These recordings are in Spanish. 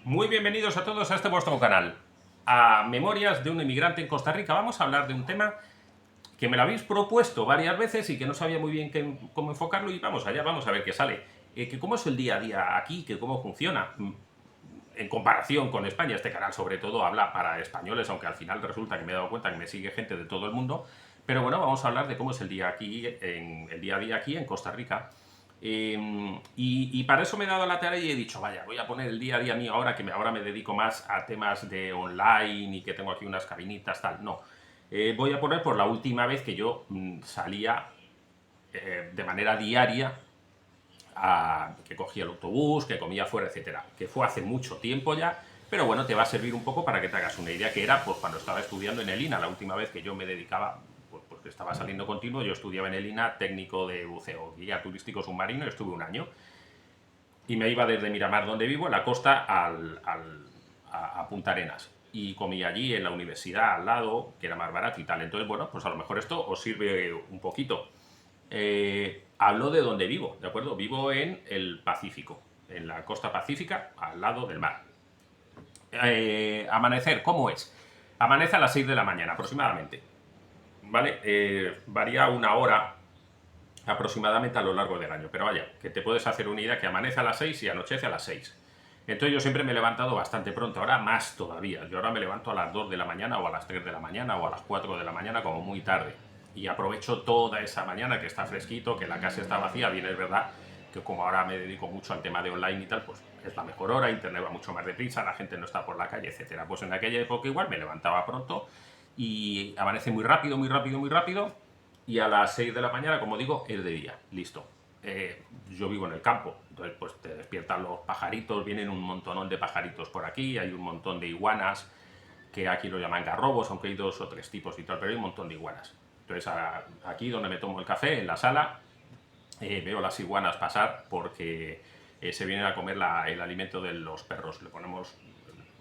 Muy bienvenidos a todos a este vuestro canal, a Memorias de un inmigrante en Costa Rica. Vamos a hablar de un tema que me lo habéis propuesto varias veces y que no sabía muy bien cómo enfocarlo y vamos allá, vamos a ver qué sale. Que cómo es el día a día aquí, que cómo funciona en comparación con España. Este canal sobre todo habla para españoles, aunque al final resulta que me he dado cuenta que me sigue gente de todo el mundo. Pero bueno, vamos a hablar de cómo es el día el día a día aquí en Costa Rica. Y para eso me he dado la tarea y he dicho, vaya, voy a poner el día a día mío ahora, que ahora me dedico más a temas de online y que tengo aquí unas cabinitas, tal. No, voy a poner por la última vez que yo salía de manera diaria, que cogía el autobús, que comía fuera, etcétera. Que fue hace mucho tiempo ya, pero bueno, te va a servir un poco para que te hagas una idea, que era pues cuando estaba estudiando en el INA, la última vez que yo me dedicaba, pues porque estaba saliendo continuo, yo estudiaba en el INA técnico de buceo, guía turístico submarino, y estuve un año. Y me iba desde Miramar, donde vivo, en la costa, a Punta Arenas. Y comía allí en la universidad al lado, que era más barato y tal. Entonces, bueno, pues a lo mejor esto os sirve un poquito. Hablo de donde vivo, ¿de acuerdo? Vivo en el Pacífico, en la costa pacífica, al lado del mar. Amanecer, ¿cómo es? Amanece a las 6 de la mañana aproximadamente, ¿vale? Varía una hora aproximadamente a lo largo del año, pero vaya, que te puedes hacer una idea que amanece a las 6 y anochece a las 6. Entonces yo siempre me he levantado bastante pronto, ahora más todavía. Yo ahora me levanto a las 2 de la mañana o a las 3 de la mañana o a las 4 de la mañana como muy tarde. Y aprovecho toda esa mañana que está fresquito, que la casa está vacía. Bien, es verdad que como ahora me dedico mucho al tema de online y tal, pues es la mejor hora, internet va mucho más deprisa, la gente no está por la calle, etcétera. Pues en aquella época igual me levantaba pronto y amanece muy rápido, muy rápido, muy rápido. Y a las 6 de la mañana, como digo, es de día. Listo. Yo vivo en el campo, entonces pues te despiertan los pajaritos, vienen un montonón de pajaritos por aquí, hay un montón de iguanas, que aquí lo llaman garrobos, aunque hay dos o tres tipos y tal, pero hay un montón de iguanas. Entonces aquí donde me tomo el café, en la sala, veo las iguanas pasar porque se vienen a comer el alimento de los perros. Le ponemos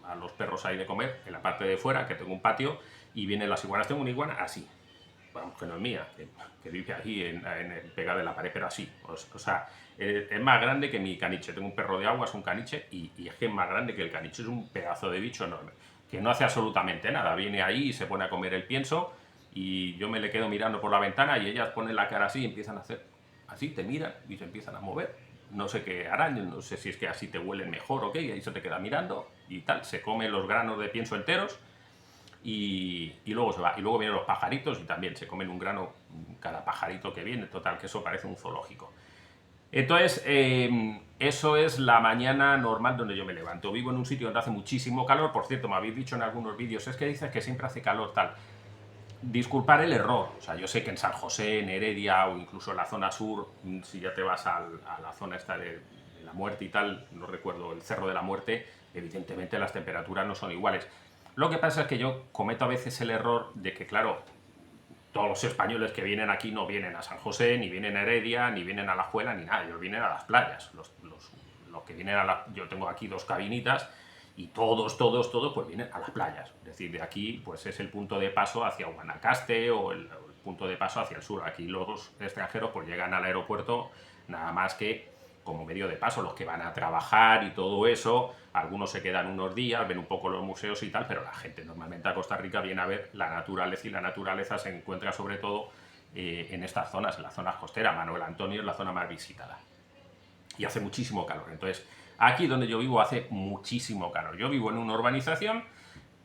a los perros ahí de comer en la parte de fuera, que tengo un patio, y vienen las iguanas. Tengo una iguana así, vamos, que no es mía, que vive aquí pegada en la pared, pero así. O sea, es más grande que mi caniche. Tengo un perro de agua, es un caniche, y es que es más grande que el caniche. Es un pedazo de bicho enorme, que no hace absolutamente nada. Viene ahí y se pone a comer el pienso, y yo me le quedo mirando por la ventana, y ellas ponen la cara así y empiezan a hacer así, te miran y se empiezan a mover. No sé qué harán, no sé si es que así te huelen mejor o qué, y ahí se te queda mirando y tal. Se come los granos de pienso enteros y luego se va. Y luego vienen los pajaritos y también se comen un grano cada pajarito que viene. Total, que eso parece un zoológico. Entonces, eso es la mañana normal donde yo me levanto. Vivo en un sitio donde hace muchísimo calor. Por cierto, me habéis dicho en algunos vídeos, es que dices que siempre hace calor, tal. Disculpar el error. O sea, yo sé que en San José, en Heredia o incluso en la zona sur, si ya te vas a la zona esta de la muerte y tal, no recuerdo, el Cerro de la Muerte, evidentemente las temperaturas no son iguales. Lo que pasa es que yo cometo a veces el error de que, claro, todos los españoles que vienen aquí no vienen a San José, ni vienen a Heredia, ni vienen a La Juela, ni nada, ellos vienen a las playas. Los que vienen yo tengo aquí dos cabinitas y todos, pues vienen a las playas. Es decir, de aquí pues es el punto de paso hacia Guanacaste o el punto de paso hacia el sur. Aquí los extranjeros pues llegan al aeropuerto nada más que como medio de paso, los que van a trabajar y todo eso, algunos se quedan unos días, ven un poco los museos y tal, pero la gente normalmente a Costa Rica viene a ver la naturaleza y la naturaleza se encuentra sobre todo en estas zonas, en las zonas costeras. Manuel Antonio es la zona más visitada y hace muchísimo calor. Entonces, aquí donde yo vivo hace muchísimo calor. Yo vivo en una urbanización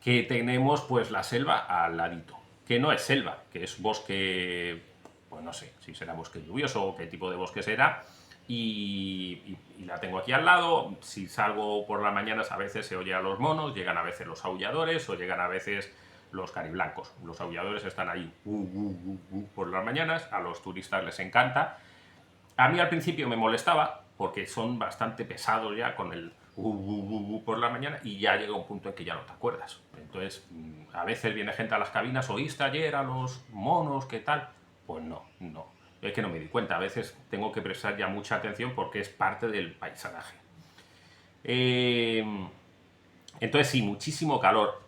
que tenemos pues la selva al ladito, que no es selva, que es bosque, pues no sé si será bosque lluvioso o qué tipo de bosque será, y la tengo aquí al lado. Si salgo por las mañanas a veces se oye a los monos, llegan a veces los aulladores o llegan a veces los cariblancos. Los aulladores están ahí por las mañanas, a los turistas les encanta. A mí al principio me molestaba porque son bastante pesados ya con el por la mañana y ya llega un punto en que ya no te acuerdas. Entonces, a veces viene gente a las cabinas, ¿oíste ayer a los monos? ¿Qué tal? Pues no, no. Es que no me di cuenta. A veces tengo que prestar ya mucha atención porque es parte del paisaje. Eh, entonces, sí, muchísimo calor.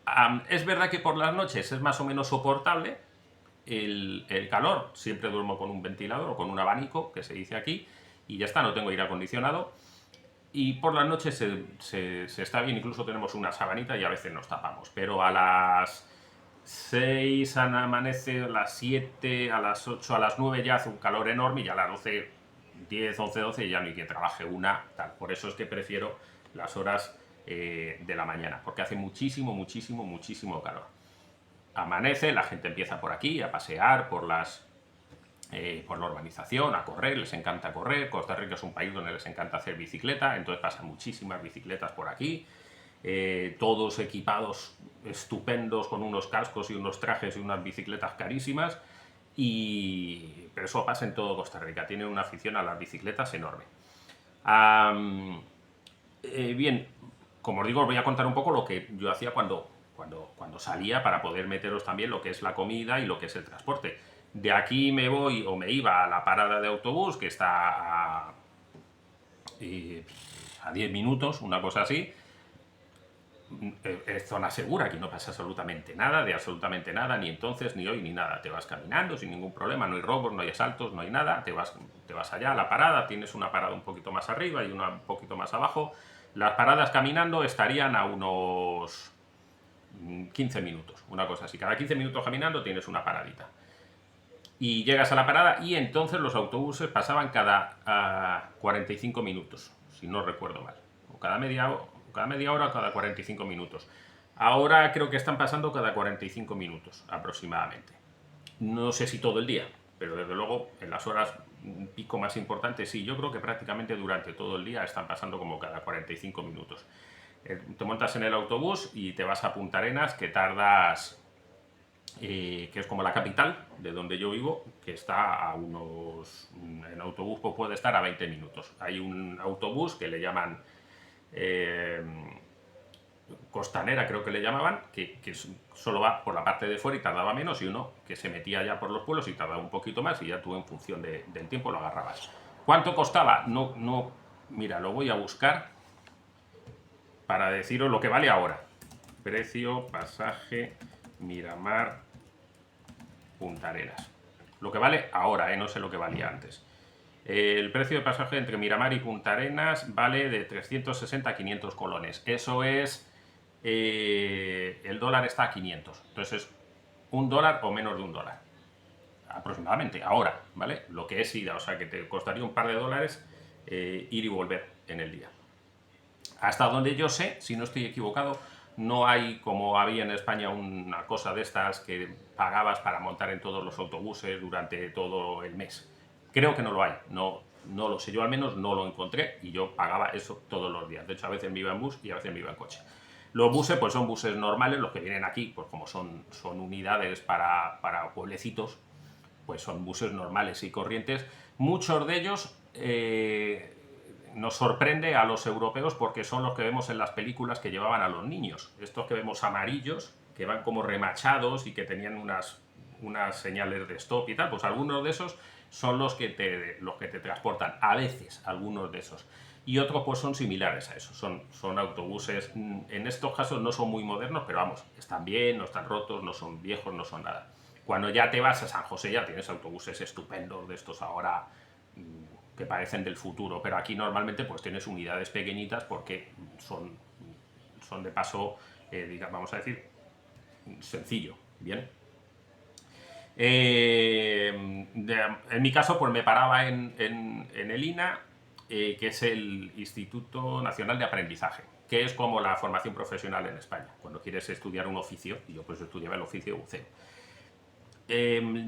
Es verdad que por las noches es más o menos soportable el calor. Siempre duermo con un ventilador o con un abanico, que se dice aquí, y ya está, no tengo aire acondicionado. y por las noches se está bien, incluso tenemos una sabanita y a veces nos tapamos, pero a las 6 amanece, a las 7, a las 8, a las 9 ya hace un calor enorme y a las 12, 10, 11, 12 ya no hay quien trabaje una, tal. Por eso es que prefiero las horas de la mañana, porque hace muchísimo, muchísimo, muchísimo calor. Amanece, la gente empieza por aquí a pasear por la urbanización, a correr, les encanta correr. Costa Rica es un país donde les encanta hacer bicicleta, entonces pasan muchísimas bicicletas por aquí, todos equipados estupendos con unos cascos y unos trajes y unas bicicletas carísimas, pero eso pasa en todo Costa Rica, tienen una afición a las bicicletas enorme. Bien, como os digo, os voy a contar un poco lo que yo hacía cuando salía, para poder meteros también lo que es la comida y lo que es el transporte. De aquí me voy o me iba a la parada de autobús, que está a 10 minutos, una cosa así. Es zona segura, aquí no pasa absolutamente nada, de absolutamente nada, ni entonces, ni hoy, ni nada. Te vas caminando sin ningún problema, no hay robos, no hay asaltos, no hay nada. Te vas allá a la parada, tienes una parada un poquito más arriba y una un poquito más abajo. Las paradas caminando estarían a unos 15 minutos, una cosa así. Cada 15 minutos caminando tienes una paradita. Y llegas a la parada y entonces los autobuses pasaban cada 45 minutos, si no recuerdo mal. O cada media hora o cada 45 minutos. Ahora creo que están pasando cada 45 minutos aproximadamente. No sé si todo el día, pero desde luego en las horas pico más importantes sí. Yo creo que prácticamente durante todo el día están pasando como cada 45 minutos. Te montas en el autobús y te vas a Punta Arenas, que tardas, que es como la capital de donde yo vivo, que está a unos... En autobús puede estar a 20 minutos. Hay un autobús que le llaman costanera, creo que le llamaban, que solo va por la parte de fuera y tardaba menos, y uno que se metía ya por los pueblos y tardaba un poquito más, y ya tú en función del tiempo lo agarrabas. ¿Cuánto costaba? No, mira, lo voy a buscar para deciros lo que vale ahora. Precio, pasaje, Miramar, Punta Arenas. Lo que vale ahora, no sé lo que valía antes. El precio de pasaje entre Miramar y Punta Arenas vale de 360 a 500 colones. Eso es... el dólar está a 500. Entonces es $1 o menos de $1. Aproximadamente, ahora, ¿vale? Lo que es ida, o sea que te costaría un par de dólares ir y volver en el día. Hasta donde yo sé, si no estoy equivocado, no hay, como había en España, una cosa de estas que pagabas para montar en todos los autobuses durante todo el mes. Creo que no lo hay, no lo sé, yo al menos no lo encontré y yo pagaba eso todos los días. De hecho, a veces me iba en bus y a veces me iba en coche. Los buses pues son buses normales, los que vienen aquí, pues como son unidades para pueblecitos, pues son buses normales y corrientes. Muchos de ellos nos sorprende a los europeos porque son los que vemos en las películas que llevaban a los niños. Estos que vemos amarillos, que van como remachados y que tenían unas señales de stop y tal, pues algunos de esos son los que te transportan, a veces algunos de esos. Y otros pues son similares a eso, son autobuses, en estos casos no son muy modernos, pero vamos, están bien, no están rotos, no son viejos, no son nada. Cuando ya te vas a San José ya tienes autobuses estupendos de estos ahora que parecen del futuro, pero aquí normalmente pues tienes unidades pequeñitas porque son de paso, vamos a decir, sencillo, ¿bien? En mi caso pues me paraba en el INA, que es el Instituto Nacional de Aprendizaje, que es como la formación profesional en España, cuando quieres estudiar un oficio, y yo pues estudiaba el oficio de buceo.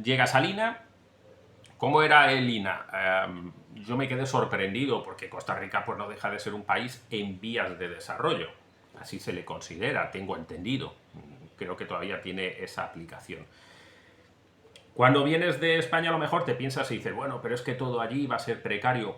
Llegas al INA. ¿Cómo era el INA? Yo me quedé sorprendido porque Costa Rica pues no deja de ser un país en vías de desarrollo, así se le considera, tengo entendido, creo que todavía tiene esa aplicación. Cuando vienes de España a lo mejor te piensas y dices, bueno, pero es que todo allí va a ser precario.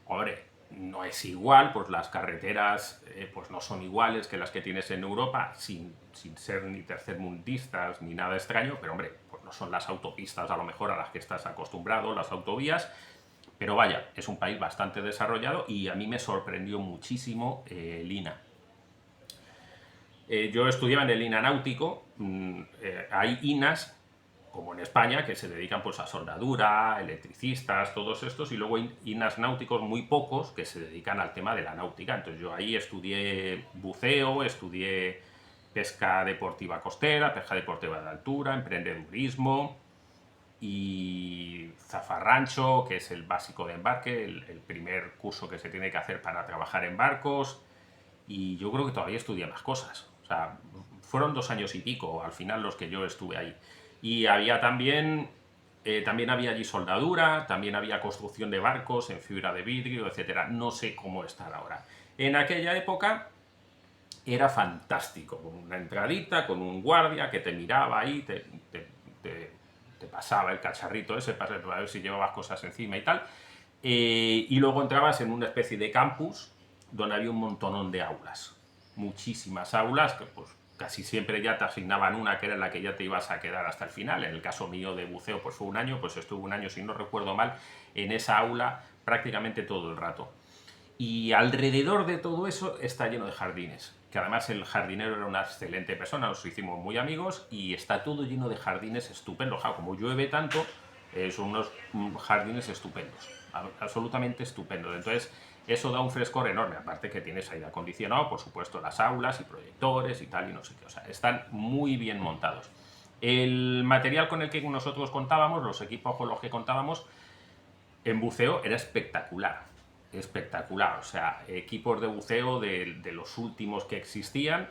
Hombre, no es igual, pues las carreteras pues no son iguales que las que tienes en Europa, sin ser ni tercermundistas ni nada extraño, pero hombre, pues no son las autopistas a lo mejor a las que estás acostumbrado, las autovías, pero vaya, es un país bastante desarrollado y a mí me sorprendió muchísimo el INA. Yo estudiaba en el INA náutico, hay INAs como en España, que se dedican pues a soldadura, electricistas, todos estos, y luego INAS náuticos muy pocos que se dedican al tema de la náutica. Entonces yo ahí estudié buceo, estudié pesca deportiva costera, pesca deportiva de altura, emprendedurismo y zafarrancho, que es el básico de embarque, el primer curso que se tiene que hacer para trabajar en barcos. Y yo creo que todavía estudié más cosas. O sea, fueron 2 años y pico al final los que yo estuve ahí. Y había también había allí soldadura, también había construcción de barcos en fibra de vidrio, etcétera. No sé cómo estar ahora. En aquella época era fantástico, con una entradita, con un guardia que te miraba ahí, te- te pasaba el cacharrito ese para ver si llevabas cosas encima y tal. Y luego entrabas en una especie de campus donde había un montonón de aulas, muchísimas aulas, que pues casi siempre ya te asignaban una que era la que ya te ibas a quedar hasta el final. En el caso mío de buceo pues fue un año, pues estuve un año, si no recuerdo mal, en esa aula prácticamente todo el rato. Y alrededor de todo eso está lleno de jardines, que además el jardinero era una excelente persona, nos hicimos muy amigos y está todo lleno de jardines estupendos. Claro, como llueve tanto, son unos jardines estupendos, absolutamente estupendos. Entonces, eso da un frescor enorme, aparte que tienes aire acondicionado, por supuesto, las aulas y proyectores y tal, y no sé qué. O sea, están muy bien montados. El material con el que nosotros contábamos, los equipos con los que contábamos, en buceo era espectacular, espectacular. O sea, equipos de buceo de los últimos que existían.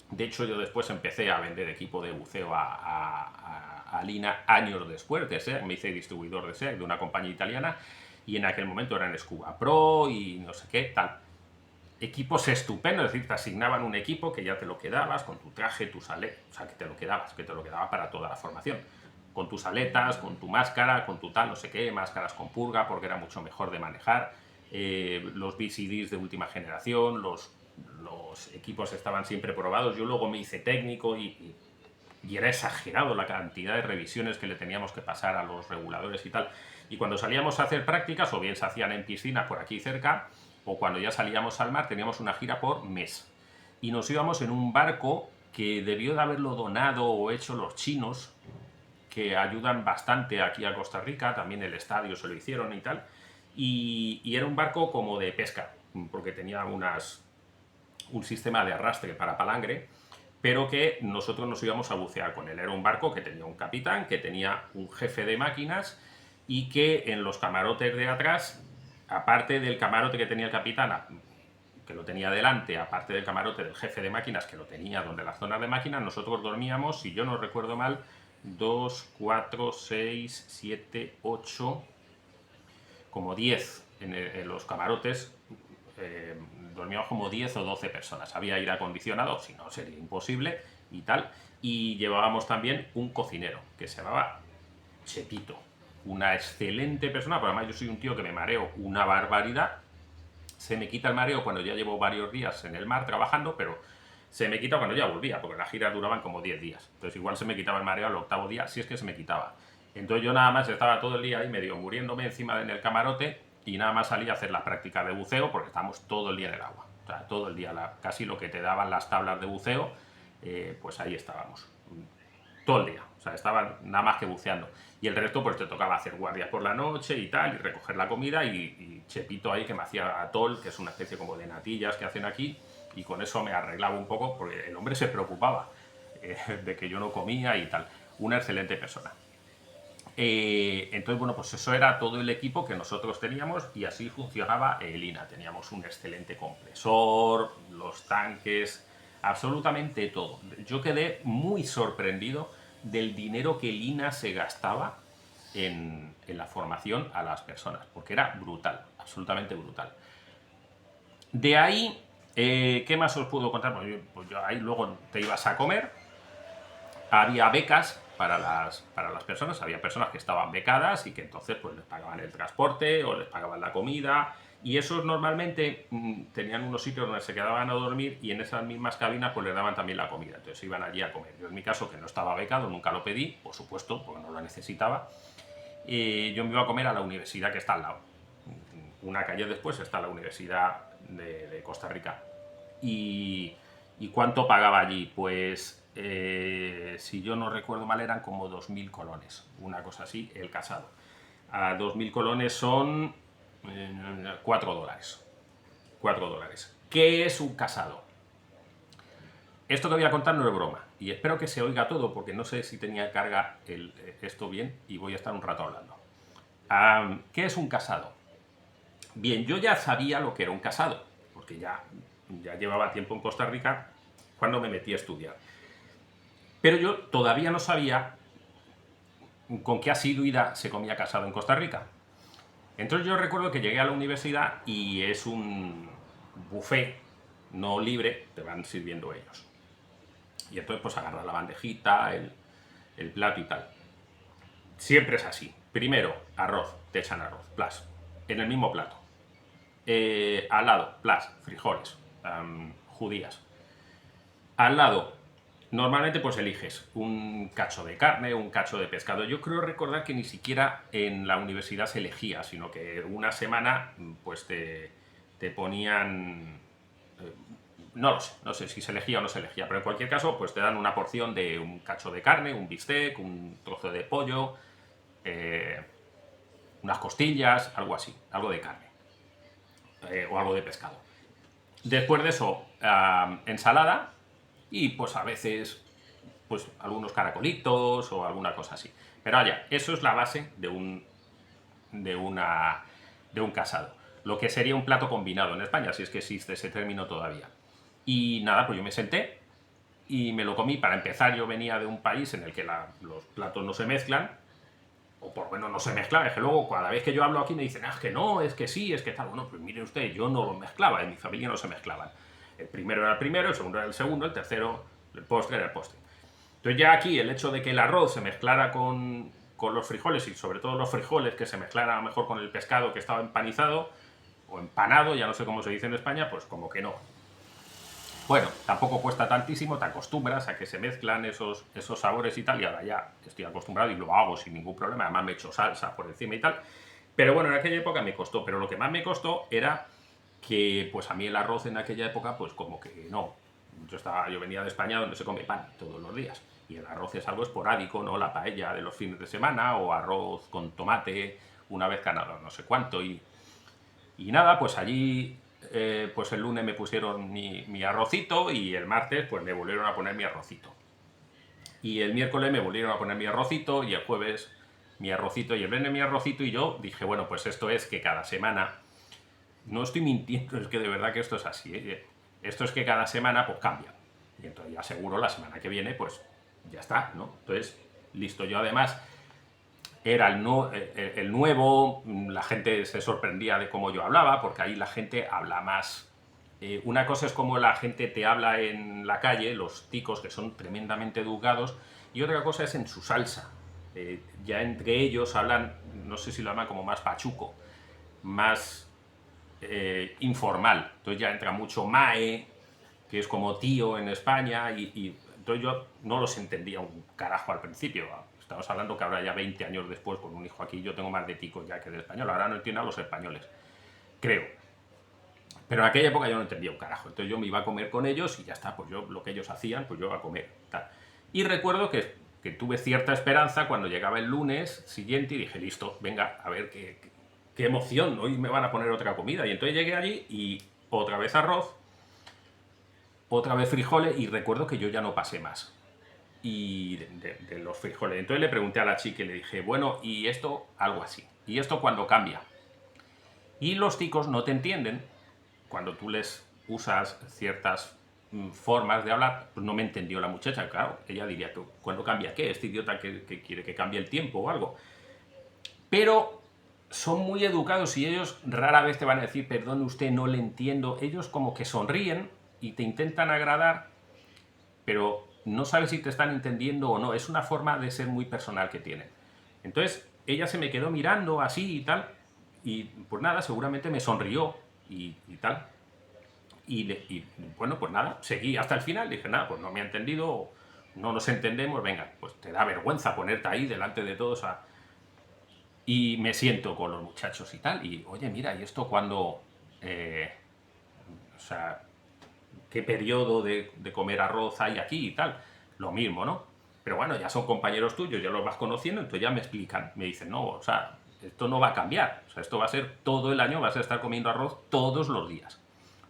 De hecho, yo después empecé a vender equipo de buceo a Lina años después de SEAC. Me hice distribuidor de SEAC, de una compañía italiana, y en aquel momento eran Scuba Pro y no sé qué, tal. Equipos estupendos, es decir, te asignaban un equipo que ya te lo quedabas con tu traje, tus aletas, o sea, que te lo quedaba para toda la formación. Con tus aletas, con tu máscara, con tu tal, no sé qué, máscaras con purga, porque era mucho mejor de manejar. Los VCDs de última generación, los equipos estaban siempre probados. Yo luego me hice técnico y era exagerado la cantidad de revisiones que le teníamos que pasar a los reguladores y tal. Y cuando salíamos a hacer prácticas, o bien se hacían en piscinas por aquí cerca, o cuando ya salíamos al mar, teníamos una gira por mes. Y nos íbamos en un barco que debió de haberlo donado o hecho los chinos, que ayudan bastante aquí a Costa Rica, también el estadio se lo hicieron y tal. Y era un barco como de pesca, porque tenía un sistema de arrastre para palangre, pero que nosotros nos íbamos a bucear con él. Era un barco que tenía un capitán, que tenía un jefe de máquinas y que en los camarotes de atrás, aparte del camarote que tenía el capitán, que lo tenía delante, aparte del camarote del jefe de máquinas, que lo tenía donde la zona de máquinas, nosotros dormíamos, si yo no recuerdo mal, 2, 4, 6, 7, 8, como 10 en los camarotes. Dormíamos como 10 o 12 personas. Había aire acondicionado, si no sería imposible y tal. Y llevábamos también un cocinero que se llamaba Chepito. Una excelente persona, pero además yo soy un tío que me mareo una barbaridad. Se me quita el mareo cuando ya llevo varios días en el mar trabajando, pero se me quita cuando ya volvía, porque las giras duraban como 10 días. Entonces igual se me quitaba el mareo al octavo día, si es que se me quitaba. Entonces yo nada más estaba todo el día ahí medio muriéndome encima en el camarote y nada más salía a hacer las prácticas de buceo porque estábamos todo el día en el agua. O sea, todo el día, casi lo que te daban las tablas de buceo, pues ahí estábamos. Todo el día. O sea, estaban nada más que buceando. Y el resto, pues te tocaba hacer guardias por la noche y tal, y recoger la comida, y Chepito ahí que me hacía atol, que es una especie como de natillas que hacen aquí, y con eso me arreglaba un poco, porque el hombre se preocupaba de que yo no comía y tal. Una excelente persona. Entonces, bueno, pues eso era todo el equipo que nosotros teníamos y así funcionaba el INA. Teníamos un excelente compresor, los tanques, absolutamente todo. Yo quedé muy sorprendido del dinero que el INA se gastaba en la formación a las personas, porque era brutal, absolutamente brutal. De ahí, ¿qué más os puedo contar? Pues yo ahí luego te ibas a comer, había becas para las personas, había personas que estaban becadas y que entonces pues les pagaban el transporte o les pagaban la comida, y esos normalmente tenían unos sitios donde se quedaban a dormir y en esas mismas cabinas pues les daban también la comida, entonces iban allí a comer. Yo en mi caso, que no estaba becado, nunca lo pedí, por supuesto, porque no lo necesitaba, yo me iba a comer a la universidad que está al lado. Una calle después está la Universidad de Costa Rica. ¿Y cuánto pagaba allí? Pues si yo no recuerdo mal, eran como 2.000 colones, una cosa así, el casado. A 2.000 colones son 4 dólares. 4 dólares. ¿Qué es un casado? Esto que voy a contar no es broma, y espero que se oiga todo, porque no sé si tenía carga esto bien, y voy a estar un rato hablando. ¿Qué es un casado? Bien, yo ya sabía lo que era un casado, porque ya llevaba tiempo en Costa Rica cuando me metí a estudiar. Pero yo todavía no sabía con qué asiduidad se comía casado en Costa Rica. Entonces yo recuerdo que llegué a la universidad y es un buffet no libre, te van sirviendo ellos. Y entonces pues agarras la bandejita, el plato y tal. Siempre es así. Primero, arroz, te echan arroz, plas, en el mismo plato. Al lado, plas, frijoles, judías. Al lado, normalmente pues eliges un cacho de carne, un cacho de pescado. Yo creo recordar que ni siquiera en la universidad se elegía, sino que una semana pues te ponían... no lo sé, no sé si se elegía o no se elegía, pero en cualquier caso pues te dan una porción de un cacho de carne, un bistec, un trozo de pollo, unas costillas, algo así, algo de carne o algo de pescado. Después de eso, ensalada y pues a veces pues algunos caracolitos o alguna cosa así. Pero vaya, eso es la base de un casado. Lo que sería un plato combinado en España, si es que existe ese término todavía. Y nada, pues yo me senté y me lo comí. Para empezar, yo venía de un país en el que los platos no se mezclan, o por lo menos no se mezclan. Es que luego, cada vez que yo hablo aquí me dicen, es que no, es que sí, es que tal. Bueno, pues mire usted, yo no lo mezclaba, en mi familia no se mezclaban. El primero era el primero, el segundo era el segundo, el tercero, el postre era el postre. Entonces ya aquí el hecho de que el arroz se mezclara con los frijoles, y sobre todo los frijoles que se mezclaran a lo mejor con el pescado que estaba empanizado o empanado, ya no sé cómo se dice en España, pues como que no. Bueno, tampoco cuesta tantísimo, te acostumbras a que se mezclan esos sabores y tal, y ahora ya estoy acostumbrado y lo hago sin ningún problema, además me echo salsa por encima y tal. Pero bueno, en aquella época me costó, pero lo que más me costó era que pues a mí el arroz en aquella época pues como que no. Yo venía de España donde se come pan todos los días, y el arroz es algo esporádico, ¿no? La paella de los fines de semana, o arroz con tomate una vez cada no sé cuánto, y nada, pues allí pues el lunes me pusieron mi arrocito, y el martes pues me volvieron a poner mi arrocito. Y el miércoles me volvieron a poner mi arrocito, y el jueves mi arrocito, y el viernes mi arrocito, y yo dije, bueno, pues esto es que cada semana, no estoy mintiendo, es que de verdad que esto es así, ¿eh? Esto es que cada semana pues cambia. Y entonces ya seguro la semana que viene pues ya está, ¿no? Entonces, listo. Yo además era el nuevo, la gente se sorprendía de cómo yo hablaba, porque ahí la gente habla más. Una cosa es como la gente te habla en la calle, los ticos, que son tremendamente educados, y otra cosa es en su salsa. Ya entre ellos hablan, no sé si lo llaman como más pachuco, más informal. Entonces ya entra mucho mae, que es como tío en España, y entonces yo no los entendía un carajo al principio. Estamos hablando que ahora ya 20 años después, con un hijo aquí, yo tengo más de tico ya que de español. Ahora no entiendo a los españoles, creo. Pero en aquella época yo no entendía un carajo. Entonces yo me iba a comer con ellos y ya está, pues yo lo que ellos hacían, pues yo iba a comer. Tal. Y recuerdo que tuve cierta esperanza cuando llegaba el lunes siguiente y dije, listo, venga, a ver qué emoción, hoy me van a poner otra comida. Y entonces llegué allí y otra vez arroz, otra vez frijoles, y recuerdo que yo ya no pasé más. Y de los frijoles. Entonces le pregunté a la chica y le dije, bueno, y esto, algo así. ¿Y esto cuándo cambia? Y los ticos no te entienden cuando tú les usas ciertas formas de hablar. Pues no me entendió la muchacha, claro. Ella diría, ¿cuándo cambia qué? ¿Este idiota que quiere que cambie el tiempo o algo? Pero son muy educados y ellos rara vez te van a decir, perdone usted, no le entiendo. Ellos como que sonríen y te intentan agradar, pero no sabes si te están entendiendo o no. Es una forma de ser muy personal que tienen. Entonces ella se me quedó mirando así y tal, y pues nada, seguramente me sonrió y tal. Y bueno, pues nada, seguí hasta el final. Dije, nada, pues no me ha entendido, no nos entendemos, venga, pues te da vergüenza ponerte ahí delante de todos y me siento con los muchachos y tal, y oye, mira, ¿y esto cuándo? O sea, ¿qué periodo de comer arroz hay aquí y tal? lo mismo, ¿no? Pero bueno, ya son compañeros tuyos, ya los vas conociendo, entonces ya me explican, me dicen, no, o sea, esto no va a cambiar, o sea, esto va a ser todo el año, vas a estar comiendo arroz todos los días.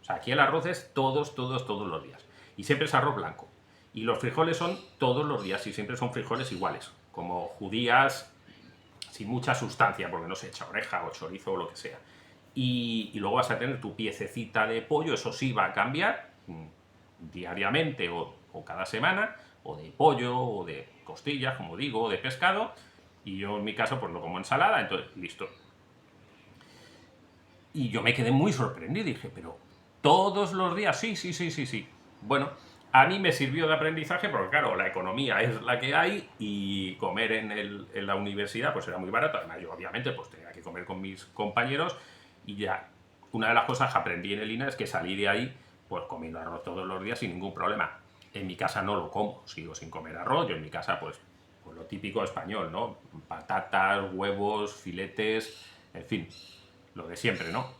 O sea, aquí el arroz es todos los días. Y siempre es arroz blanco. Y los frijoles son todos los días y siempre son frijoles iguales, como judías, sin mucha sustancia, porque no se echa oreja o chorizo o lo que sea. Y luego vas a tener tu piececita de pollo, eso sí va a cambiar diariamente o cada semana, o de pollo, o de costillas, como digo, o de pescado, y yo en mi caso pues lo como ensalada, entonces listo. Y yo me quedé muy sorprendido, dije, pero todos los días, sí, sí, sí, sí, sí. Bueno, a mí me sirvió de aprendizaje porque claro, la economía es la que hay y comer en la universidad pues era muy barato, además yo obviamente pues tenía que comer con mis compañeros y ya. Una de las cosas que aprendí en el INA es que salí de ahí pues comiendo arroz todos los días sin ningún problema. En mi casa no lo como, sigo sin comer arroz, yo en mi casa pues lo típico español, ¿no? Patatas, huevos, filetes, en fin, lo de siempre, ¿no?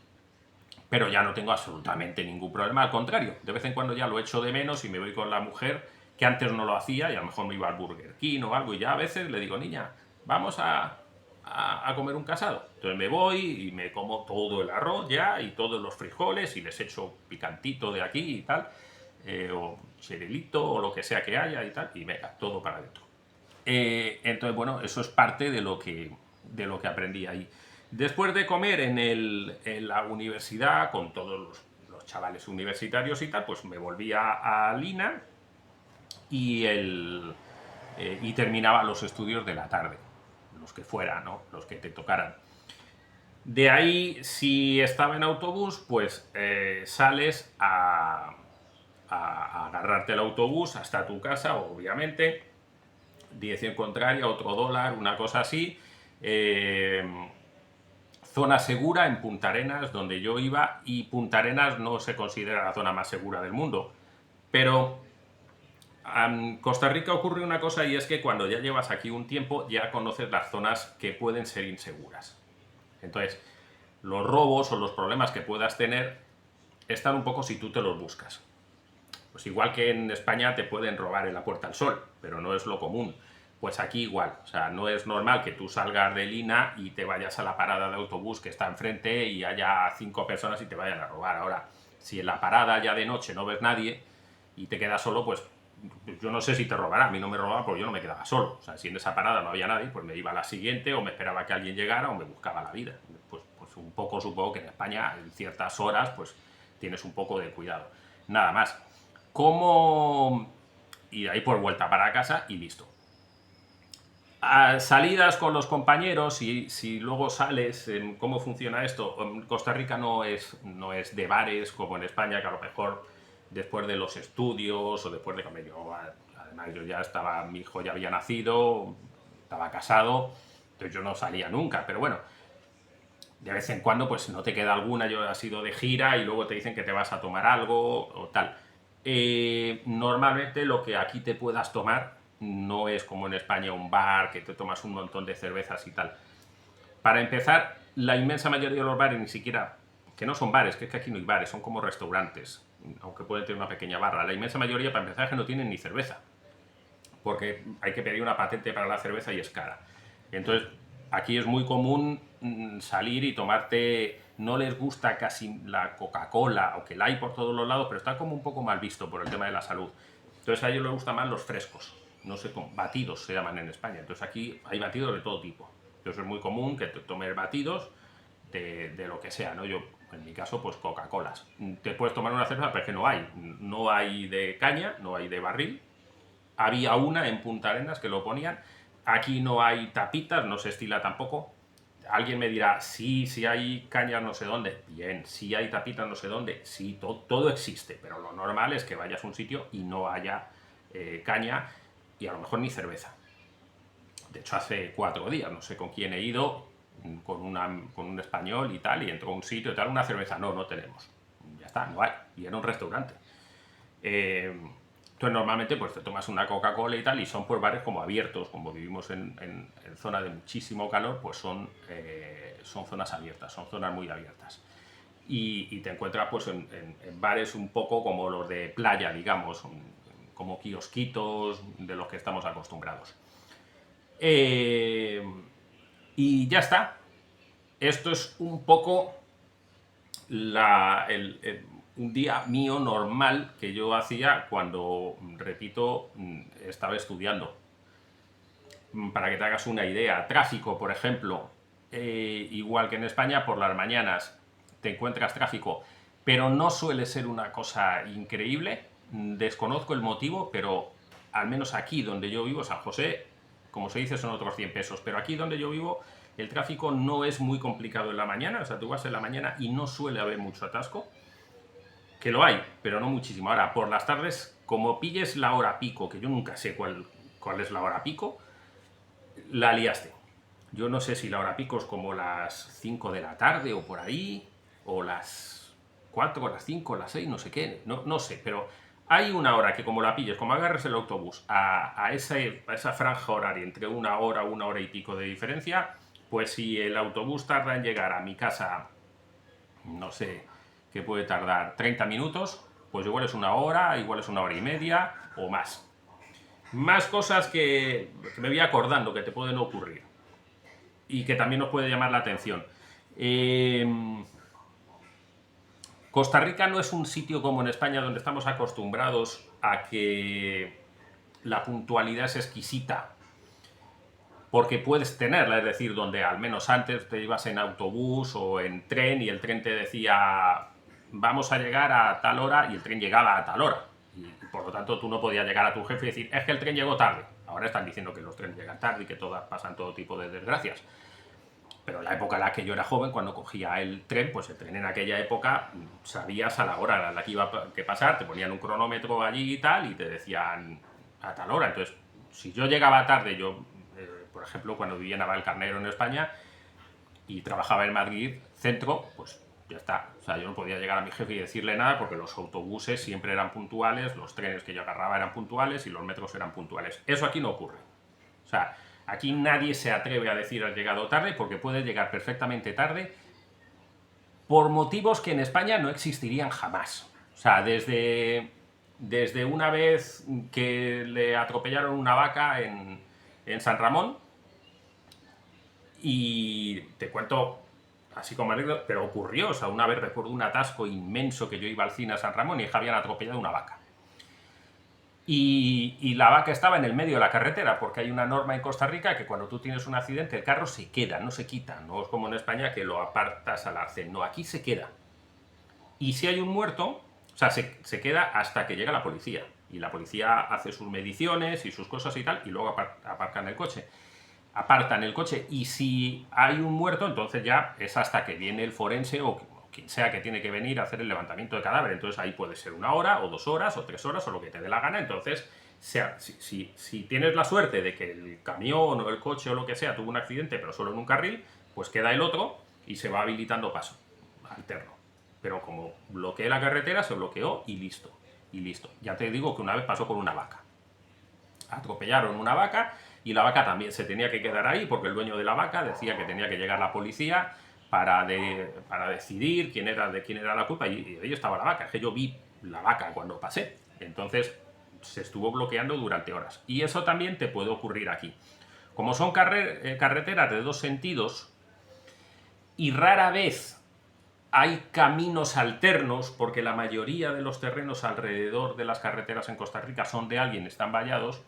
Pero ya no tengo absolutamente ningún problema, al contrario, de vez en cuando ya lo echo de menos y me voy con la mujer, que antes no lo hacía y a lo mejor me iba al Burger King o algo y ya a veces le digo, niña, vamos a comer un casado. Entonces me voy y me como todo el arroz ya y todos los frijoles y les echo picantito de aquí y tal, o cerealito o lo que sea que haya y tal, y venga, todo para adentro. Entonces, bueno, eso es parte de lo que aprendí ahí. Después de comer en la universidad con todos los chavales universitarios y tal, pues me volví a Lina y, y terminaba los estudios de la tarde, los que fueran, ¿no? Los que te tocaran. De ahí, si estaba en autobús, pues sales a agarrarte el autobús hasta tu casa, obviamente, dirección contraria, otro dólar, una cosa así. Zona segura en Punta Arenas, donde yo iba, y Punta Arenas no se considera la zona más segura del mundo. Pero en Costa Rica ocurre una cosa y es que cuando ya llevas aquí un tiempo ya conoces las zonas que pueden ser inseguras. Entonces, los robos o los problemas que puedas tener están un poco si tú te los buscas. Pues igual que en España te pueden robar en la Puerta del Sol, pero no es lo común. Pues aquí igual, o sea, no es normal que tú salgas de Lina y te vayas a la parada de autobús que está enfrente y haya 5 personas y te vayan a robar. Ahora, si en la parada ya de noche no ves nadie y te quedas solo, pues yo no sé si te robará, a mí no me robaba porque yo no me quedaba solo. O sea, si en esa parada no había nadie, pues me iba a la siguiente o me esperaba que alguien llegara o me buscaba la vida. Pues un poco supongo que en España en ciertas horas pues tienes un poco de cuidado. Nada más. ¿Cómo? Y de ahí por vuelta para casa y listo. A salidas con los compañeros y si luego sales, ¿cómo funciona esto? En Costa Rica no es de bares como en España, que a lo mejor después de los estudios o después de que además yo ya estaba, mi hijo ya había nacido, estaba casado, entonces yo no salía nunca, pero bueno, de vez en cuando pues no te queda alguna, yo he sido de gira y luego te dicen que te vas a tomar algo o tal. Normalmente lo que aquí te puedas tomar no es como en España un bar que te tomas un montón de cervezas y tal. Para empezar, la inmensa mayoría de los bares ni siquiera, que no son bares, que es que aquí no hay bares, son como restaurantes, aunque pueden tener una pequeña barra. La inmensa mayoría, para empezar, es que no tienen ni cerveza, porque hay que pedir una patente para la cerveza y es cara. Entonces, aquí es muy común salir y tomarte, no les gusta casi la Coca-Cola, aunque la hay por todos los lados, pero está como un poco mal visto por el tema de la salud. Entonces a ellos les gustan más los frescos, no sé cómo, batidos se llaman en España. Entonces aquí hay batidos de todo tipo. Entonces es muy común que te tomes batidos de lo que sea, ¿no? Yo, en mi caso, pues Coca-Colas. Te puedes tomar una cerveza, pero es que no hay. No hay de caña, no hay de barril. Había una en Punta Arenas que lo ponían. Aquí no hay tapitas, no se estila tampoco. Alguien me dirá, sí, sí hay cañas no sé dónde. Bien, sí hay tapitas no sé dónde. Sí, todo existe, pero lo normal es que vayas a un sitio y no haya caña y a lo mejor ni cerveza. De hecho, hace 4 días, no sé con quién he ido, con un español y tal, y entró a un sitio y tal, una cerveza. No, no tenemos. Ya está, no hay. Y era un restaurante. Entonces normalmente pues te tomas una Coca-Cola y tal y son pues bares como abiertos, como vivimos en zona de muchísimo calor, pues son zonas abiertas, son zonas muy abiertas. Y te encuentras pues en bares un poco como los de playa, digamos, como kiosquitos de los que estamos acostumbrados. Y ya está. Esto es un poco un día mío normal que yo hacía cuando, repito, estaba estudiando. Para que te hagas una idea, tráfico, por ejemplo, igual que en España, por las mañanas te encuentras tráfico, pero no suele ser una cosa increíble. Desconozco el motivo, pero al menos aquí donde yo vivo, San José, como se dice, son otros 100 pesos, pero aquí donde yo vivo el tráfico no es muy complicado en la mañana, o sea, tú vas en la mañana y no suele haber mucho atasco, que lo hay, pero no muchísimo. Ahora, por las tardes, como pilles la hora pico, que yo nunca sé cuál es la hora pico, la liaste. Yo no sé si la hora pico es como las 5 de la tarde o por ahí, o las 4, las 5, las 6, no sé qué, no sé, pero hay una hora que como la pilles, como agarres el autobús a esa franja horaria entre una hora y pico de diferencia, pues si el autobús tarda en llegar a mi casa, no sé, que puede tardar 30 minutos, pues igual es una hora, igual es una hora y media o más. Más cosas que me voy acordando que te pueden ocurrir y que también nos puede llamar la atención. Costa Rica no es un sitio como en España donde estamos acostumbrados a que la puntualidad es exquisita, porque puedes tenerla, es decir, donde al menos antes te ibas en autobús o en tren y el tren te decía vamos a llegar a tal hora y el tren llegaba a tal hora. Y por lo tanto tú no podías llegar a tu jefe y decir es que el tren llegó tarde. Ahora están diciendo que los trenes llegan tarde y que pasan todo tipo de desgracias. Pero en la época en la que yo era joven, cuando cogía el tren, pues el tren en aquella época sabías a la hora a la que iba a pasar, te ponían un cronómetro allí y tal, y te decían a tal hora. Entonces, si yo llegaba tarde, por ejemplo, cuando vivía en Navalcarnero en España y trabajaba en Madrid centro, pues ya está. O sea, yo no podía llegar a mi jefe y decirle nada porque los autobuses siempre eran puntuales, los trenes que yo agarraba eran puntuales y los metros eran puntuales. Eso aquí no ocurre. O sea, aquí nadie se atreve a decir has llegado tarde porque puede llegar perfectamente tarde por motivos que en España no existirían jamás. O sea, desde una vez que le atropellaron una vaca en San Ramón, y te cuento así como anécdota, pero ocurrió. O sea, una vez recuerdo un atasco inmenso que yo iba al cine a San Ramón y habían atropellado una vaca. Y la vaca estaba en el medio de la carretera, porque hay una norma en Costa Rica que cuando tú tienes un accidente el carro se queda, no se quita. No es como en España que lo apartas al arcén. No, aquí se queda. Y si hay un muerto, o sea, se queda hasta que llega la policía. Y la policía hace sus mediciones y sus cosas y tal, y luego aparcan el coche. Apartan el coche. Y si hay un muerto, entonces ya es hasta que viene el forense o quien sea que tiene que venir a hacer el levantamiento de cadáver. Entonces ahí puede ser 1 hora, o 2 horas, o 3 horas, o lo que te dé la gana. Entonces, si tienes la suerte de que el camión o el coche o lo que sea tuvo un accidente, pero solo en un carril, pues queda el otro y se va habilitando paso alterno. Pero como bloqueé la carretera, se bloqueó y listo. Y listo. Ya te digo que una vez pasó con una vaca. Atropellaron una vaca y la vaca también se tenía que quedar ahí porque el dueño de la vaca decía que tenía que llegar la policía para decidir de quién era la culpa, y de ello estaba la vaca. Es que yo vi la vaca cuando pasé. Entonces se estuvo bloqueando durante horas. Y eso también te puede ocurrir aquí. Como son carreteras de 2 sentidos y rara vez hay caminos alternos, porque la mayoría de los terrenos alrededor de las carreteras en Costa Rica son de alguien, están vallados,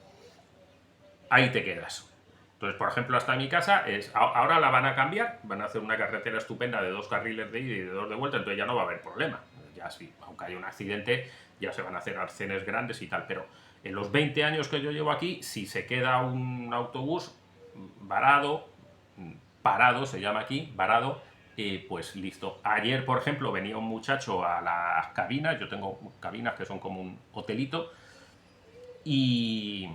ahí te quedas. Entonces, por ejemplo, hasta mi casa ahora la van a cambiar, van a hacer una carretera estupenda de 2 carriles de ida y de 2 de vuelta, entonces ya no va a haber problema. Ya sí, aunque haya un accidente, ya se van a hacer arcenes grandes y tal, pero en los 20 años que yo llevo aquí, si se queda un autobús parado, se llama aquí, varado, pues listo. Ayer, por ejemplo, venía un muchacho a las cabinas, yo tengo cabinas que son como un hotelito, y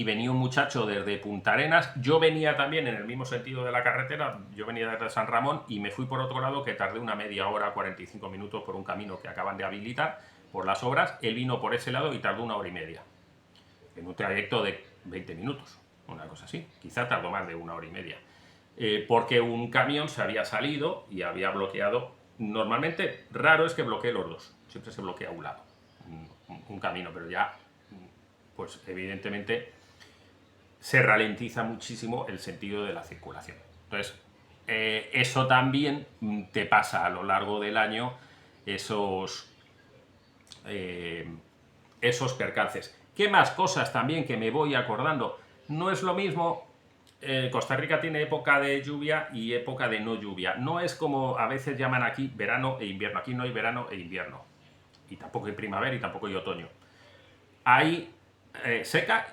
venía un muchacho desde Punta Arenas. Yo venía también en el mismo sentido de la carretera, yo venía desde San Ramón y me fui por otro lado, que tardé una media hora, 45 minutos por un camino que acaban de habilitar por las obras. Él vino por ese lado y tardó 1 hora y media en un trayecto de 20 minutos, una cosa así. Quizá tardó más de 1 hora y media, porque un camión se había salido y había bloqueado. Normalmente raro es que bloquee los dos, siempre se bloquea un lado, un camino, pero ya pues evidentemente se ralentiza muchísimo el sentido de la circulación. Entonces, eso también te pasa a lo largo del año, esos percances. ¿Qué más cosas también que me voy acordando? No es lo mismo, Costa Rica tiene época de lluvia y época de no lluvia. No es como a veces llaman aquí verano e invierno. Aquí no hay verano e invierno. Y tampoco hay primavera y tampoco hay otoño. Hay seca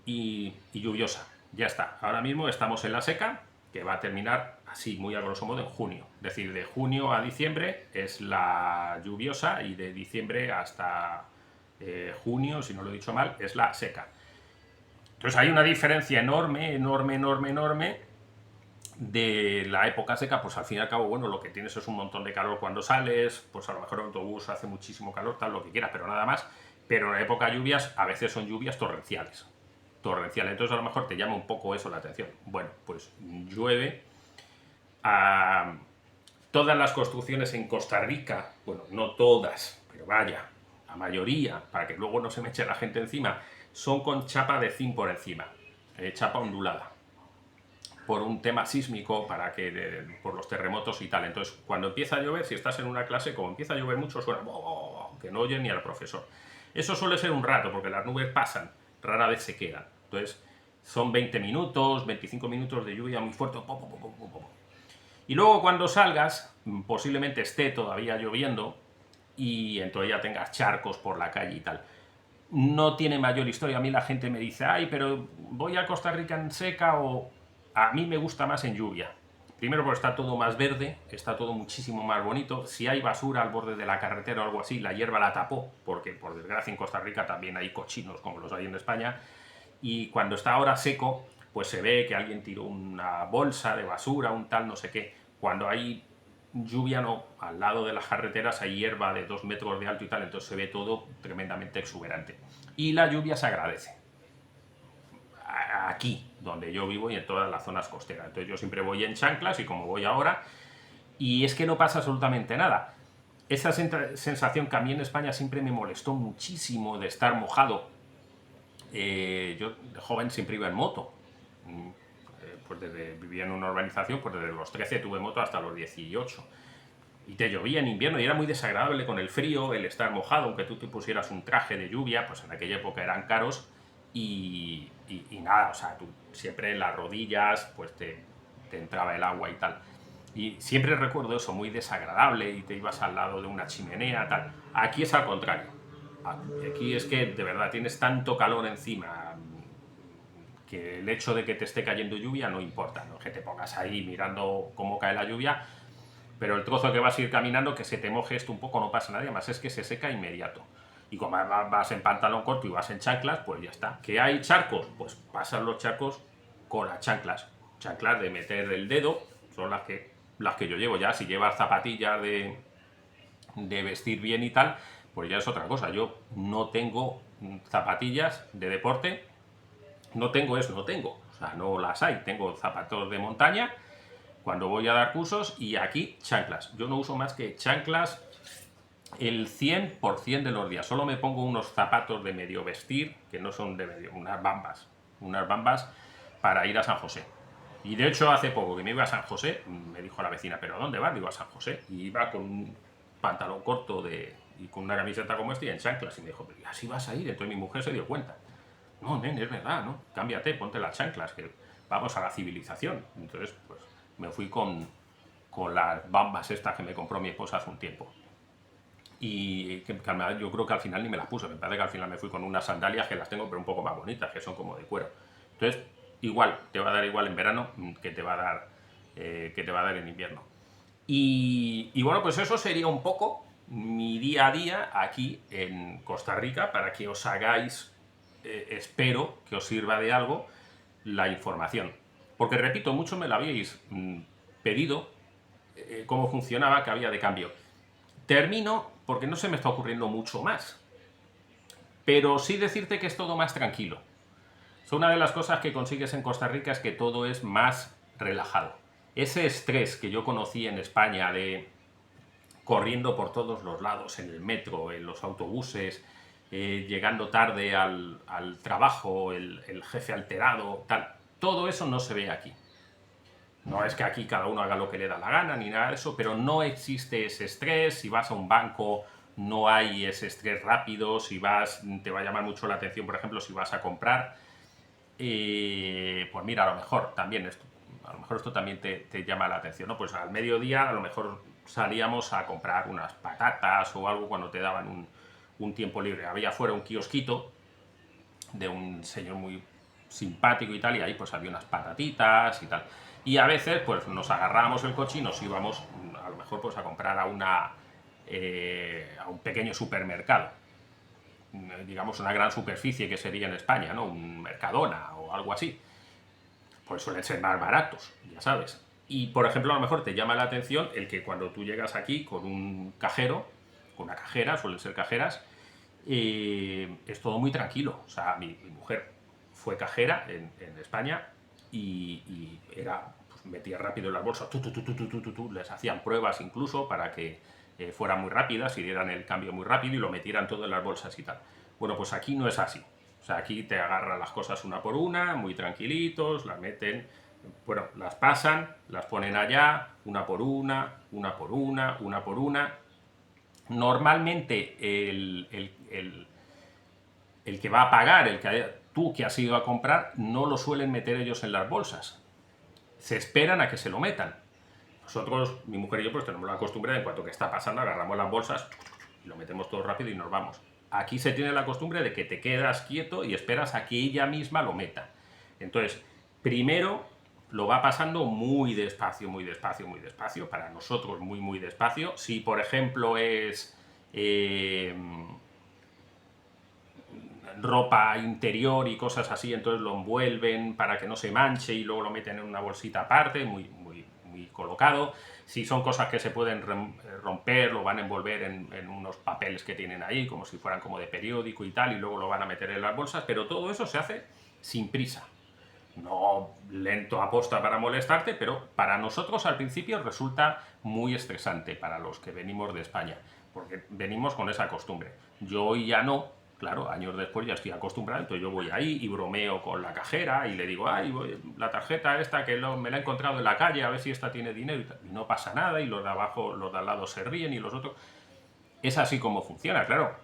y lluviosa. Ya está. Ahora mismo estamos en la seca, que va a terminar así, muy a grosso modo, en junio. Es decir, de junio a diciembre es la lluviosa y de diciembre hasta junio, si no lo he dicho mal, es la seca. Entonces hay una diferencia enorme, enorme, enorme, enorme de la época seca. Pues al fin y al cabo, bueno, lo que tienes es un montón de calor cuando sales, pues a lo mejor en autobús hace muchísimo calor, tal, lo que quieras, pero nada más. Pero en la época de lluvias, a veces son lluvias torrenciales. Torrenciales. Entonces a lo mejor te llama un poco eso la atención. Bueno, pues llueve. Todas las construcciones en Costa Rica, bueno, no todas, pero vaya, la mayoría, para que luego no se me eche la gente encima, son con chapa de zinc por encima, chapa ondulada, por un tema sísmico, por los terremotos y tal. Entonces, cuando empieza a llover, si estás en una clase, como empieza a llover mucho, suena que no oye ni al profesor. Eso suele ser un rato, porque las nubes pasan, rara vez se quedan. Entonces, son 20 minutos, 25 minutos de lluvia muy fuerte. Y luego cuando salgas, posiblemente esté todavía lloviendo y entonces ya tengas charcos por la calle y tal. No tiene mayor historia. A mí la gente me dice, ay, pero voy a Costa Rica en seca, o a mí me gusta más en lluvia. Primero porque está todo más verde, está todo muchísimo más bonito. Si hay basura al borde de la carretera o algo así, la hierba la tapó, porque por desgracia en Costa Rica también hay cochinos como los hay en España. Y cuando está ahora seco, pues se ve que alguien tiró una bolsa de basura, un tal no sé qué. Cuando hay lluvia, no, al lado de las carreteras hay hierba de 2 metros de alto y tal, entonces se ve todo tremendamente exuberante. Y la lluvia se agradece. Aquí, donde yo vivo y en todas las zonas costeras. Entonces yo siempre voy en chanclas y como voy ahora, y es que no pasa absolutamente nada. Esa sensación que a mí en España siempre me molestó muchísimo de estar mojado. Yo de joven siempre iba en moto. Pues vivía en una urbanización, pues desde los 13 tuve moto hasta los 18. Y te llovía en invierno y era muy desagradable con el frío, el estar mojado, aunque tú te pusieras un traje de lluvia, pues en aquella época eran caros y nada, o sea, tú siempre en las rodillas pues te entraba el agua y tal. Y siempre recuerdo eso, muy desagradable, y te ibas al lado de una chimenea, tal. Aquí es al contrario. Aquí es que de verdad tienes tanto calor encima que el hecho de que te esté cayendo lluvia no importa, no que te pongas ahí mirando cómo cae la lluvia, pero el trozo que vas a ir caminando, que se te moje esto un poco, no pasa nada, más es que se seca inmediato. Y como vas en pantalón corto y vas en chanclas, pues ya está. ¿Que hay charcos? Pues pasan los charcos con las chanclas. Chanclas de meter el dedo, son las que yo llevo ya. Si llevas zapatillas de vestir bien y tal, pues ya es otra cosa. Yo no tengo zapatillas de deporte, no tengo. O sea, no las hay. Tengo zapatos de montaña cuando voy a dar cursos, y aquí chanclas. Yo no uso más que chanclas el 100% de los días. Solo me pongo unos zapatos de medio vestir, que no son de medio, unas bambas para ir a San José. Y de hecho hace poco que me iba a San José, me dijo la vecina, ¿pero a dónde vas? Digo, a San José. Y iba con un pantalón corto y con una camiseta como esta y en chanclas. Y me dijo, ¿pero así vas a ir? Entonces mi mujer se dio cuenta. No, nene, es verdad, ¿no? Cámbiate, ponte las chanclas, que vamos a la civilización. Entonces, pues me fui con las bambas estas que me compró mi esposa hace un tiempo. Y que yo creo que al final ni me las puse. Me parece que al final me fui con unas sandalias que las tengo, pero un poco más bonitas, que son como de cuero. Entonces, igual, te va a dar igual en verano que te va a dar en invierno. Y bueno, pues eso sería un poco mi día a día aquí en Costa Rica, para que os hagáis, espero que os sirva de algo la información. Porque repito, mucho me lo habíais pedido, cómo funcionaba, que había de cambio. Termino porque no se me está ocurriendo mucho más, pero sí decirte que es todo más tranquilo. Una de las cosas que consigues en Costa Rica es que todo es más relajado. Ese estrés que yo conocí en España de corriendo por todos los lados, en el metro, en los autobuses, llegando tarde al trabajo, el jefe alterado, tal. Todo eso no se ve aquí. No es que aquí cada uno haga lo que le da la gana ni nada de eso, pero no existe ese estrés. Si vas a un banco no hay ese estrés rápido. Si vas, te va a llamar mucho la atención, por ejemplo, si vas a comprar. Pues mira, a lo mejor también esto también te llama la atención, ¿no? Pues al mediodía a lo mejor salíamos a comprar unas patatas o algo cuando te daban un tiempo libre. Había fuera un kiosquito de un señor muy simpático y tal, y ahí pues había unas patatitas y tal. Y a veces pues nos agarrábamos el coche y nos íbamos a lo mejor pues a comprar a un pequeño supermercado, digamos una gran superficie que sería en España, ¿no? Un Mercadona o algo así. Pues suelen ser más baratos, ya sabes. Y por ejemplo, a lo mejor te llama la atención el que cuando tú llegas aquí con un cajero, con una cajera, suelen ser cajeras, es todo muy tranquilo. O sea, mi mujer fue cajera en España y era, pues, metía rápido en las bolsas, les hacían pruebas incluso para que fueran muy rápidas y dieran el cambio muy rápido y lo metieran todo en las bolsas y tal. Bueno, pues aquí no es así. O sea, aquí te agarran las cosas una por una, muy tranquilitos, las meten, bueno, las pasan, las ponen allá, una por una, una por una, una por una. Normalmente el que va a pagar, tú que has ido a comprar, no lo suelen meter ellos en las bolsas. Se esperan a que se lo metan. Nosotros, mi mujer y yo, pues tenemos la costumbre de en cuanto que está pasando, agarramos las bolsas y lo metemos todo rápido y nos vamos. Aquí se tiene la costumbre de que te quedas quieto y esperas a que ella misma lo meta. Entonces, primero lo va pasando muy despacio, muy despacio, muy despacio. Para nosotros muy, muy despacio. Si, por ejemplo, es ropa interior y cosas así, entonces lo envuelven para que no se manche y luego lo meten en una bolsita aparte, muy, muy, muy colocado. Si son cosas que se pueden romper, lo van a envolver en unos papeles que tienen ahí, como si fueran como de periódico y tal, y luego lo van a meter en las bolsas, pero todo eso se hace sin prisa. No lento a posta para molestarte, pero para nosotros al principio resulta muy estresante para los que venimos de España, porque venimos con esa costumbre. Yo hoy ya no, claro, años después ya estoy acostumbrado, entonces yo voy ahí y bromeo con la cajera y le digo, ay, la tarjeta esta que me la he encontrado en la calle, a ver si esta tiene dinero, y no pasa nada, y los de abajo, los de al lado se ríen y los otros... Es así como funciona, claro.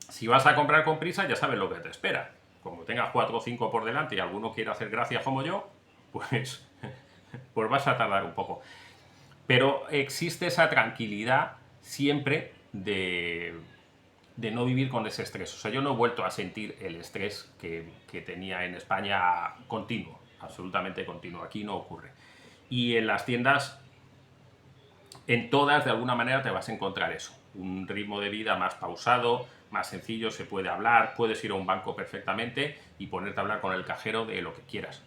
Si vas a comprar con prisa, ya sabes lo que te espera. Como tengas 4 o 5 por delante y alguno quiere hacer gracia como yo, pues, pues vas a tardar un poco. Pero existe esa tranquilidad siempre de no vivir con ese estrés. O sea, yo no he vuelto a sentir el estrés que tenía en España continuo, absolutamente continuo. Aquí no ocurre. Y en las tiendas, en todas, de alguna manera, te vas a encontrar eso. Un ritmo de vida más pausado, más sencillo, se puede hablar, puedes ir a un banco perfectamente y ponerte a hablar con el cajero de lo que quieras,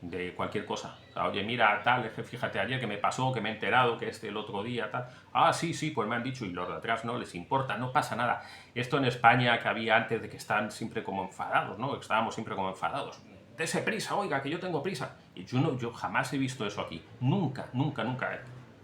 de cualquier cosa. O sea, oye, mira, tal, es que fíjate ayer que me pasó, que me he enterado, que el otro día, tal. Ah, sí, sí, pues me han dicho, y los de atrás no les importa, no pasa nada. Esto en España que había antes de que están siempre como enfadados, ¿no? Que estábamos siempre como enfadados. Dese prisa, oiga, que yo tengo prisa. Y yo jamás he visto eso aquí. Nunca, nunca, nunca.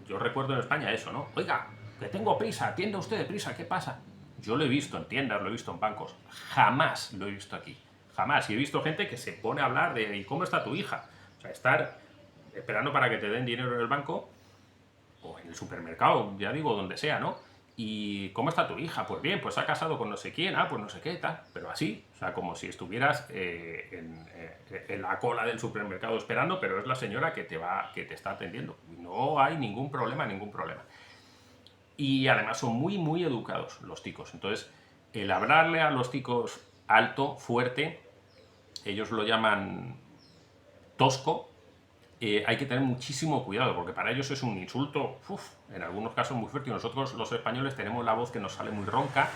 Yo recuerdo en España eso, ¿no? Oiga, que tengo prisa, atienda usted de prisa, ¿qué pasa? Yo lo he visto en tiendas, lo he visto en bancos. Jamás lo he visto aquí. Jamás. Y he visto gente que se pone a hablar de ¿y cómo está tu hija? O sea, estar esperando para que te den dinero en el banco o en el supermercado, ya digo, donde sea, ¿no? ¿Y cómo está tu hija? Pues bien, pues se ha casado con no sé quién, pues no sé qué, tal. Pero así, o sea, como si estuvieras en la cola del supermercado esperando, pero es la señora que te está atendiendo. No hay ningún problema, ningún problema. Y además son muy, muy educados los ticos. Entonces, el hablarle a los ticos alto, fuerte, ellos lo llaman tosco, hay que tener muchísimo cuidado, porque para ellos es un insulto, en algunos casos muy fuerte, y nosotros los españoles tenemos la voz que nos sale muy ronca,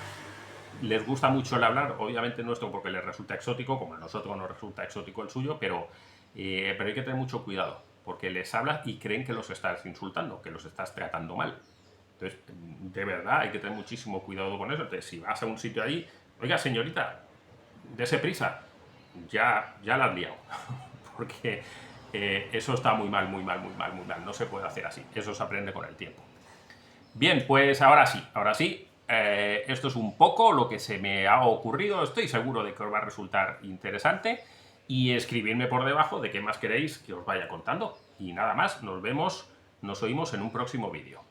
les gusta mucho el hablar, obviamente nuestro porque les resulta exótico, como a nosotros nos resulta exótico el suyo, pero hay que tener mucho cuidado, porque les hablas y creen que los estás insultando, que los estás tratando mal. Entonces, de verdad, hay que tener muchísimo cuidado con eso. Entonces, si vas a un sitio allí, oiga, señorita, dese prisa, ya la has liado. Porque eso está muy mal, muy mal, muy mal, muy mal. No se puede hacer así. Eso se aprende con el tiempo. Bien, pues ahora sí, esto es un poco lo que se me ha ocurrido. Estoy seguro de que os va a resultar interesante. Y escribidme por debajo de qué más queréis que os vaya contando. Y nada más, nos vemos, nos oímos en un próximo vídeo.